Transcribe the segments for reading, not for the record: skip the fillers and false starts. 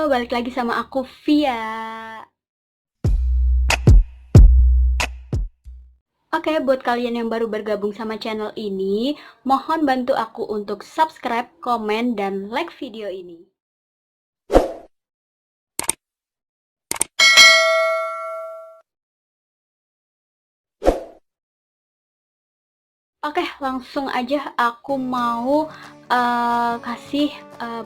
balik lagi sama aku Via. Oke, buat kalian yang baru bergabung sama channel ini, mohon bantu aku untuk subscribe, komen, dan like video ini. Oke, langsung aja aku mau kasih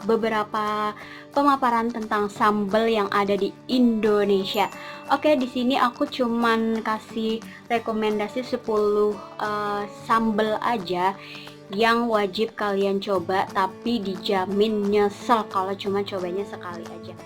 beberapa pemaparan tentang sambal yang ada di Indonesia. Oke, di sini aku cuman kasih rekomendasi 10 sambal aja yang wajib kalian coba, tapi dijamin nyesel kalau cuma cobanya sekali aja.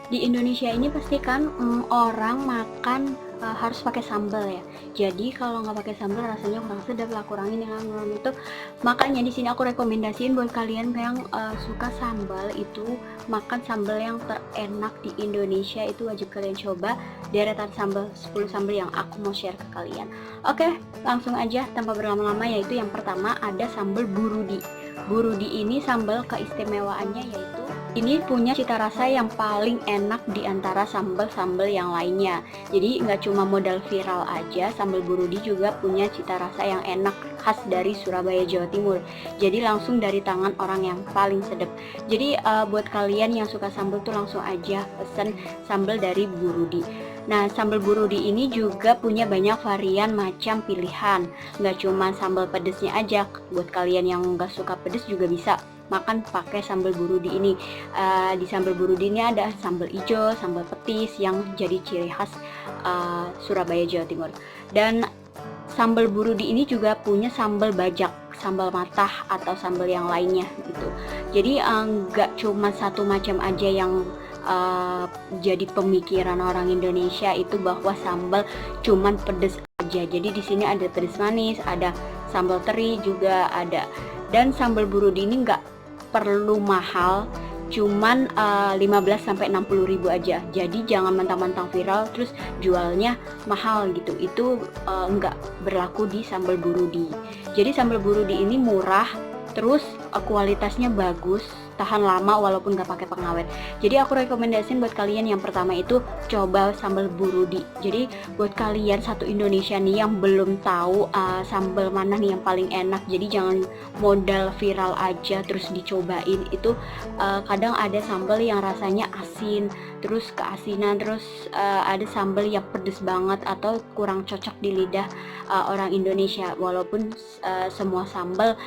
Di Indonesia ini pasti kan orang makan harus pakai sambal ya. Jadi kalau nggak pakai sambal rasanya kurang sedap lah, kurangin yang itu. Makanya di sini aku rekomendasiin buat kalian yang suka sambal itu, makan sambal yang terenak di Indonesia itu wajib kalian coba. Deretan sambal 10 sambal yang aku mau share ke kalian. Oke, langsung aja tanpa berlama-lama, yaitu yang pertama ada sambal burudi. Burudi ini sambal keistimewaannya yaitu ini punya cita rasa yang paling enak di antara sambal-sambal yang lainnya. Jadi nggak cuma modal viral aja, sambal burudi juga punya cita rasa yang enak khas dari Surabaya, Jawa Timur. Jadi langsung dari tangan orang yang paling sedap. Jadi buat kalian yang suka sambal tuh langsung aja pesen sambal dari burudi. Nah, sambal burudi ini juga punya banyak varian macam pilihan. Nggak cuma sambal pedesnya aja, buat kalian yang nggak suka pedes juga bisa makan pakai sambal burudi ini. Di sambal burudi ini ada sambal hijau, sambal petis yang jadi ciri khas Surabaya, Jawa Timur. Dan sambal burudi ini juga punya sambal bajak, sambal matah atau sambal yang lainnya gitu. Jadi nggak cuma satu macam aja yang jadi pemikiran orang Indonesia itu bahwa sambal cuman pedes aja. Jadi di sini ada pedes manis, ada sambal teri juga ada. Dan sambal burudi ini nggak perlu mahal, cuman 15-60 ribu aja. Jadi jangan mentang-mentang viral terus jualnya mahal gitu. Itu nggak berlaku di sambal burudi. Jadi sambal burudi ini murah, terus kualitasnya bagus, tahan lama walaupun nggak pakai pengawet. Jadi aku rekomendasiin buat kalian yang pertama itu coba sambal burudi. Jadi buat kalian satu Indonesia nih yang belum tahu sambal mana nih yang paling enak, jadi jangan modal viral aja terus dicobain. Itu kadang ada sambal yang rasanya asin, terus keasinan, terus ada sambal yang pedes banget atau kurang cocok di lidah orang Indonesia. Walaupun semua sambal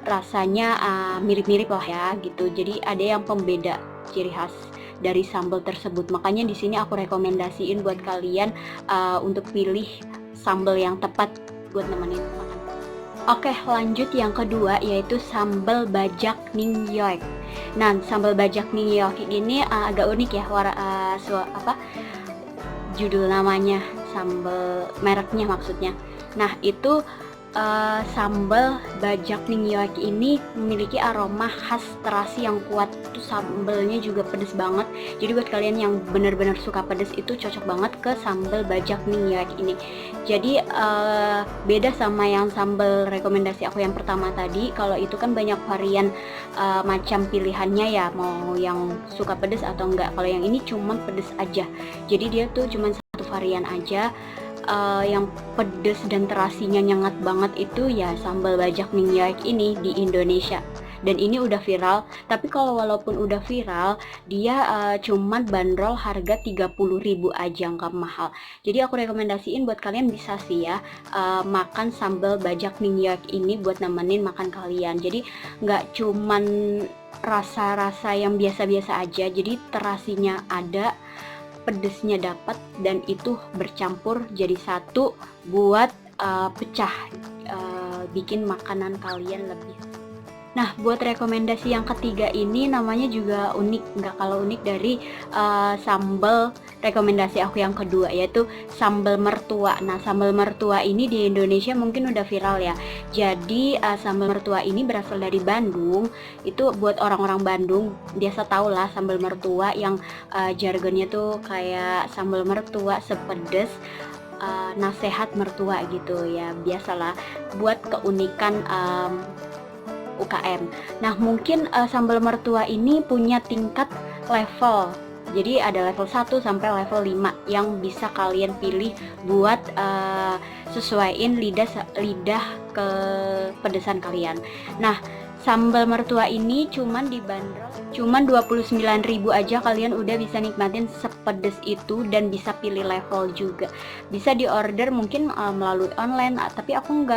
rasanya mirip-mirip lah ya gitu. Jadi ada yang pembeda ciri khas dari sambal tersebut. Makanya di sini aku rekomendasiin buat kalian untuk pilih sambal yang tepat buat nemenin makan. Oke, lanjut yang kedua yaitu sambal bajak New York. Nah, sambal bajak New York ini agak unik ya, judul namanya, sambal mereknya maksudnya. Nah, itu sambal bajak New York ini memiliki aroma khas terasi yang kuat. Itu sambalnya juga pedes banget. Jadi buat kalian yang benar-benar suka pedes itu cocok banget ke sambal bajak New York ini. Jadi beda sama yang sambal rekomendasi aku yang pertama tadi. Kalau itu kan banyak varian macam pilihannya ya, mau yang suka pedes atau enggak. Kalau yang ini cuma pedes aja. Jadi dia tuh cuma satu varian aja. Yang pedes dan terasinya nyengat banget itu ya sambal bajak New York ini di Indonesia. Dan ini udah viral, tapi kalau walaupun udah viral, dia cuman bandrol harga 30 ribu aja, nggak mahal. Jadi aku rekomendasiin buat kalian bisa sih ya makan sambal bajak New York ini buat nemenin makan kalian. Jadi nggak cuman rasa-rasa yang biasa-biasa aja, jadi terasinya ada, pedesnya dapat, dan itu bercampur jadi satu buat pecah, bikin makanan kalian lebih. Nah, buat rekomendasi yang ketiga ini namanya juga unik, nggak kalah unik dari sambal rekomendasi aku yang kedua, yaitu sambal mertua. Nah, sambal mertua ini di Indonesia mungkin udah viral ya. Jadi sambal mertua ini berasal dari Bandung. Itu buat orang-orang Bandung biasa tau lah sambal mertua yang jargonnya tuh kayak sambal mertua sepedes nasehat mertua gitu ya, biasalah buat keunikan UKM. Nah, mungkin sambal mertua ini punya tingkat level. Jadi ada level 1 sampai level 5 yang bisa kalian pilih buat sesuaiin lidah ke pedesan kalian. Nah, sambal mertua ini cuman dibanderol cuman 29.000 aja, kalian udah bisa nikmatin sepedes itu dan bisa pilih level juga. Bisa diorder mungkin melalui online, tapi aku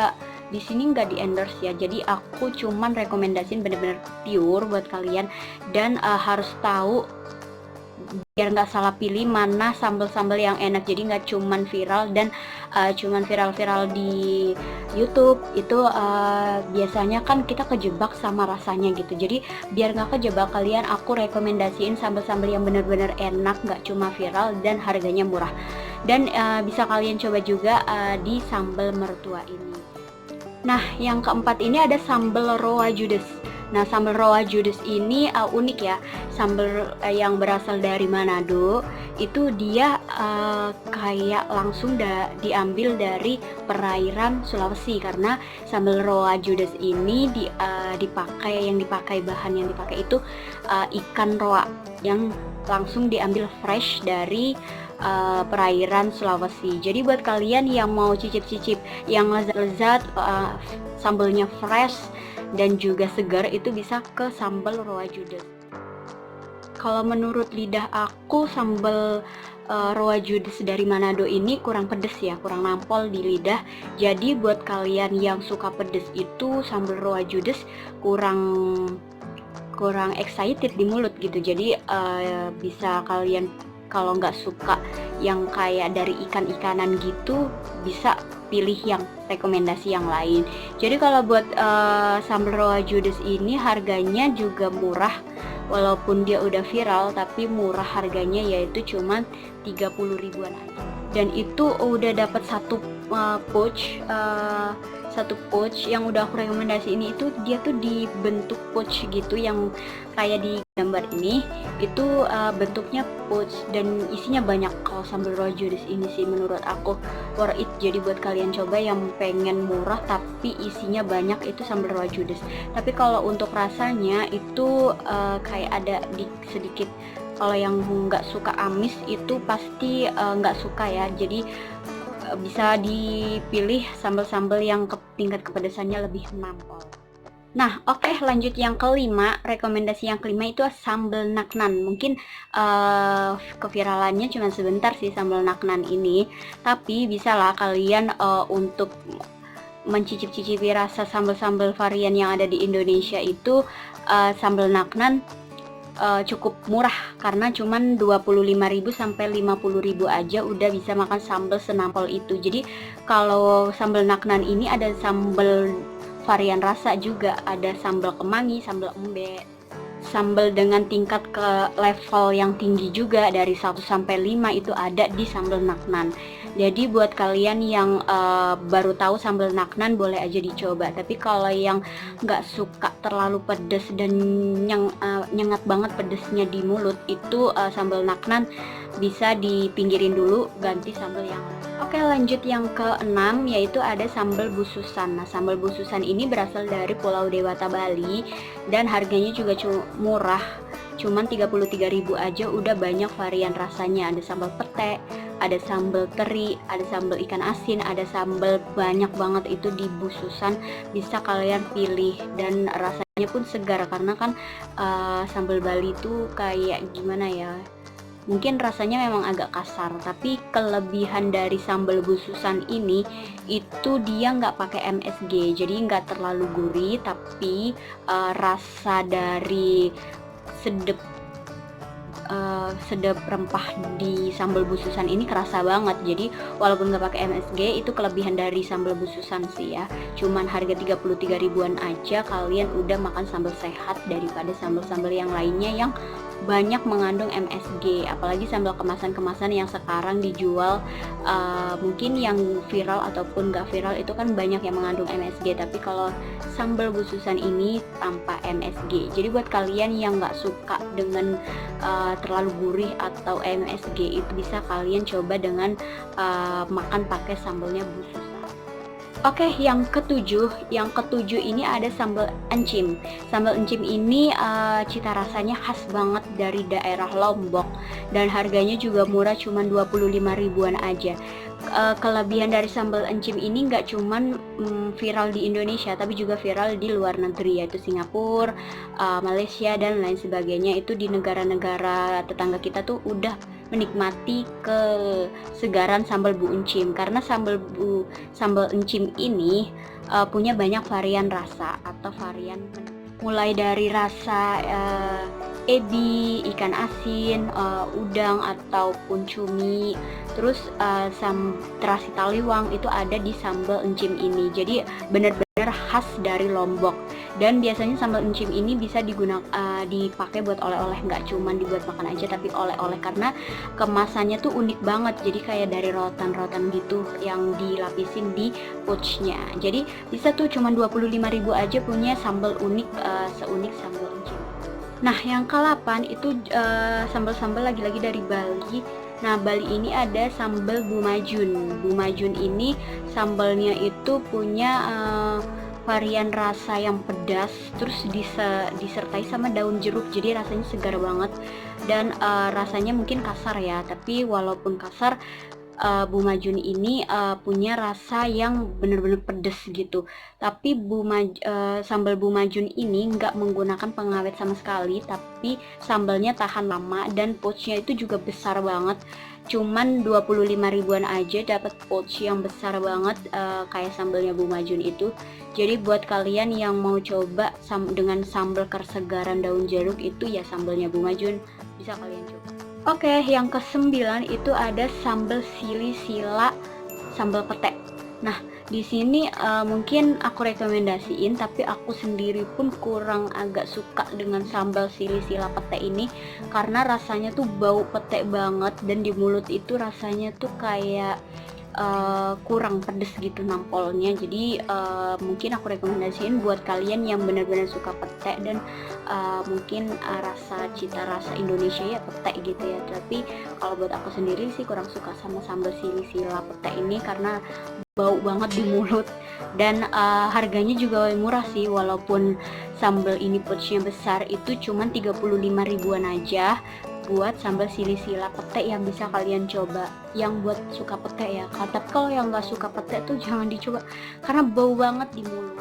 di sini nggak di endorse ya. Jadi aku cuman rekomendasiin bener-bener pure buat kalian, dan harus tahu biar nggak salah pilih mana sambal-sambal yang enak. Jadi nggak cuman viral dan cuman viral-viral di YouTube itu biasanya kan kita kejebak sama rasanya gitu. Jadi biar nggak kejebak kalian, aku rekomendasiin sambal-sambal yang benar-benar enak, nggak cuma viral dan harganya murah. Dan bisa kalian coba juga di sambal mertua ini. Nah, yang keempat ini ada sambal roa judes. Nah, sambal roa judes ini unik ya. Sambal yang berasal dari Manado itu dia kayak langsung diambil dari perairan Sulawesi, karena sambal roa judes ini bahan yang dipakai itu ikan roa yang langsung diambil fresh dari perairan Sulawesi. Jadi buat kalian yang mau cicip-cicip yang lezat-lezat, sambalnya fresh dan juga segar, itu bisa ke sambal roa judes. Kalau menurut lidah aku, sambal roa judes dari Manado ini kurang pedes ya, kurang nampol di lidah. Jadi buat kalian yang suka pedes itu sambal roa judes kurang excited di mulut gitu. Jadi bisa kalian kalau nggak suka yang kayak dari ikan-ikanan gitu, bisa pilih yang rekomendasi yang lain. Jadi kalau buat sambal roa judes ini harganya juga murah, walaupun dia udah viral tapi murah harganya, yaitu cuman 30 ribuan aja. Dan itu udah dapat satu pouch yang udah aku rekomendasi ini. Itu dia tuh dibentuk pouch gitu yang kayak di gambar ini, itu bentuknya pouch dan isinya banyak. Kalau sambal roa judes ini sih menurut aku worth it. Jadi buat kalian coba yang pengen murah tapi isinya banyak, itu sambal roa judes. Tapi kalau untuk rasanya itu kayak ada sedikit, kalau yang nggak suka amis itu pasti nggak suka ya. Jadi bisa dipilih sambal-sambal yang tingkat kepedesannya lebih nampol. Nah, oke, lanjut yang kelima. Rekomendasi yang kelima itu sambal naknan. Mungkin keviralannya cuma sebentar sih sambal naknan ini, tapi bisalah kalian untuk mencicip-cicipi rasa sambal-sambal varian yang ada di Indonesia itu. Sambal naknan cukup murah karena cuman 25.000 sampai 50.000 aja udah bisa makan sambal senampol itu. Jadi kalau sambal naknan ini ada sambal varian rasa juga, ada sambal kemangi, sambal embe, sambal dengan tingkat ke level yang tinggi juga dari 1 sampai 5 itu ada di sambal naknan. Jadi buat kalian yang baru tahu sambal naknan boleh aja dicoba. Tapi kalau yang nggak suka terlalu pedas dan nyengat banget pedesnya di mulut, itu sambal naknan bisa dipinggirin dulu, ganti sambal yang lain. Oke, lanjut yang keenam, yaitu ada sambal bususan. Nah, sambal bususan ini berasal dari Pulau Dewata, Bali, dan harganya juga murah, cuman 33.000 aja udah banyak varian rasanya. Ada sambal pete, ada sambal teri, ada sambal ikan asin, ada sambal banyak banget itu di bususan, bisa kalian pilih. Dan rasanya pun segar karena kan sambal Bali itu kayak gimana ya, mungkin rasanya memang agak kasar, tapi kelebihan dari sambal bususan ini itu dia nggak pakai MSG, jadi nggak terlalu gurih, tapi rasa dari sedap rempah di sambal bususan ini kerasa banget. Jadi walaupun nggak pakai MSG, itu kelebihan dari sambal bususan sih ya. Cuman harga 33 ribuan aja kalian udah makan sambal sehat daripada sambal-sambal yang lainnya yang banyak mengandung MSG. Apalagi sambal kemasan-kemasan yang sekarang dijual, mungkin yang viral ataupun nggak viral itu kan banyak yang mengandung MSG, tapi kalau sambal bususan ini tanpa MSG. Jadi buat kalian yang nggak suka dengan terlalu gurih atau MSG, itu bisa kalian coba dengan makan pakai sambalnya bususan. Oke, yang ketujuh ini ada sambal encim. Sambal encim ini cita rasanya khas banget dari daerah Lombok. dan harganya juga murah, cuma 25 ribuan aja. Kelebihan dari sambal encim ini nggak cuman viral di Indonesia, tapi juga viral di luar negeri, yaitu Singapura, Malaysia dan lain sebagainya. Itu di negara-negara tetangga kita tuh udah menikmati kesegaran sambal bu encim, karena sambal encim ini punya banyak varian rasa atau varian, mulai dari rasa ebi, ikan asin, udang ataupun cumi. Terus terasi taliwang itu ada di sambal encim ini. Jadi benar-benar khas dari Lombok. Dan biasanya sambal encim ini bisa dipakai buat oleh-oleh, nggak cuma dibuat makan aja tapi oleh-oleh, karena kemasannya tuh unik banget. Jadi kayak dari rotan-rotan gitu yang dilapisin di pouchnya. Jadi bisa tuh cuma 25 ribu aja punya sambal unik, seunik sambal encim. Nah, yang ke-8 itu sambal-sambal lagi-lagi dari Bali. Nah, Bali ini ada sambal Bumajun. Bumajun ini sambalnya itu punya varian rasa yang pedas, terus disertai sama daun jeruk, jadi rasanya segar banget. Dan rasanya mungkin kasar ya, tapi walaupun kasar, Bumajun ini punya rasa yang bener-bener pedes gitu. Tapi sambal Bumajun ini nggak menggunakan pengawet sama sekali, tapi sambalnya tahan lama dan pouchnya itu juga besar banget. Cuman 25 ribuan aja dapat pouch yang besar banget, kayak sambalnya Bumajun itu. Jadi buat kalian yang mau coba dengan sambal kesegaran daun jeruk itu, ya sambalnya Bumajun bisa kalian coba. Oke, yang ke-9 itu ada sambal sili sila, sambal pete. Nah, di sini mungkin aku rekomendasiin, tapi aku sendiri pun kurang agak suka dengan sambal sili sila pete ini, karena rasanya tuh bau pete banget dan di mulut itu rasanya tuh kayak kurang pedes gitu nampolnya. Jadi mungkin aku rekomendasiin buat kalian yang benar-benar suka pete dan mungkin cita rasa Indonesia ya pete gitu ya. Tapi kalau buat aku sendiri sih kurang suka sama sambal sili sila pete ini karena bau banget di mulut. Dan harganya juga murah sih, walaupun sambal ini pouchnya besar, itu cuma 35 ribuan aja buat sambal sili sila pete yang bisa kalian coba, yang buat suka pete ya. Tapi kalau yang nggak suka pete tuh jangan dicoba karena bau banget di mulut.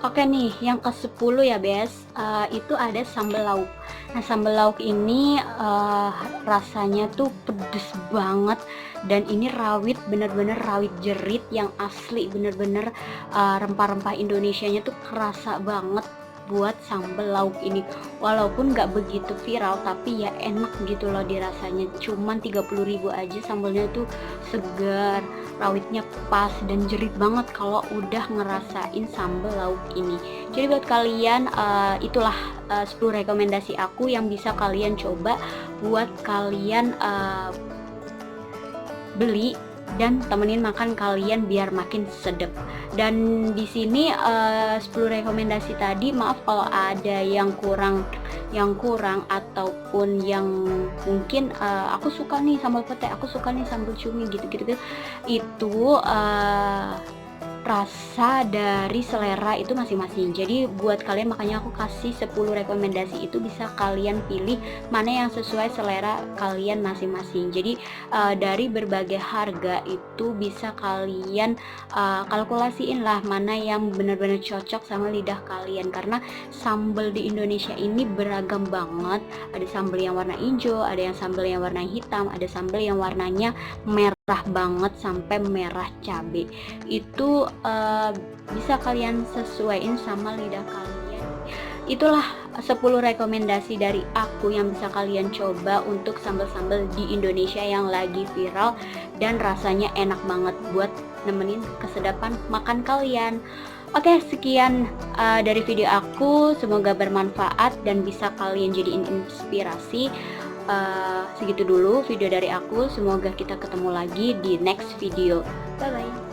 Oke nih, yang ke-10 ya Bes, itu ada sambal lauk. Nah, sambal lauk ini rasanya tuh pedes banget, dan ini rawit, bener-bener rawit jerit yang asli, bener-bener rempah-rempah Indonesianya tuh kerasa banget buat sambal lauk ini. Walaupun nggak begitu viral, tapi ya enak gitu loh dirasanya. Cuman 30 ribu aja, sambalnya tuh segar, rawitnya pas dan jerit banget kalau udah ngerasain sambal lauk ini. Jadi buat kalian itulah 10 rekomendasi aku yang bisa kalian coba buat kalian beli dan temenin makan kalian biar makin sedep. Dan di sini 10 rekomendasi tadi, maaf kalau ada yang kurang ataupun yang mungkin aku suka nih sambal pete, aku suka nih sambal cumi gitu-gitu, itu rasa dari selera itu masing-masing. Jadi buat kalian, makanya aku kasih 10 rekomendasi itu, bisa kalian pilih mana yang sesuai selera kalian masing-masing. Jadi dari berbagai harga itu bisa kalian kalkulasiin lah mana yang benar-benar cocok sama lidah kalian, karena sambal di Indonesia ini beragam banget. Ada sambal yang warna hijau, ada yang sambal yang warna hitam, ada sambal yang warnanya merah banget sampai merah cabai. Itu bisa kalian sesuaiin sama lidah kalian. Itulah 10 rekomendasi dari aku yang bisa kalian coba untuk sambal-sambal di Indonesia yang lagi viral dan rasanya enak banget buat nemenin kesedapan makan kalian. Oke, sekian dari video aku, semoga bermanfaat dan bisa kalian jadiin inspirasi. Segitu dulu video dari aku, semoga kita ketemu lagi di next video. Bye bye.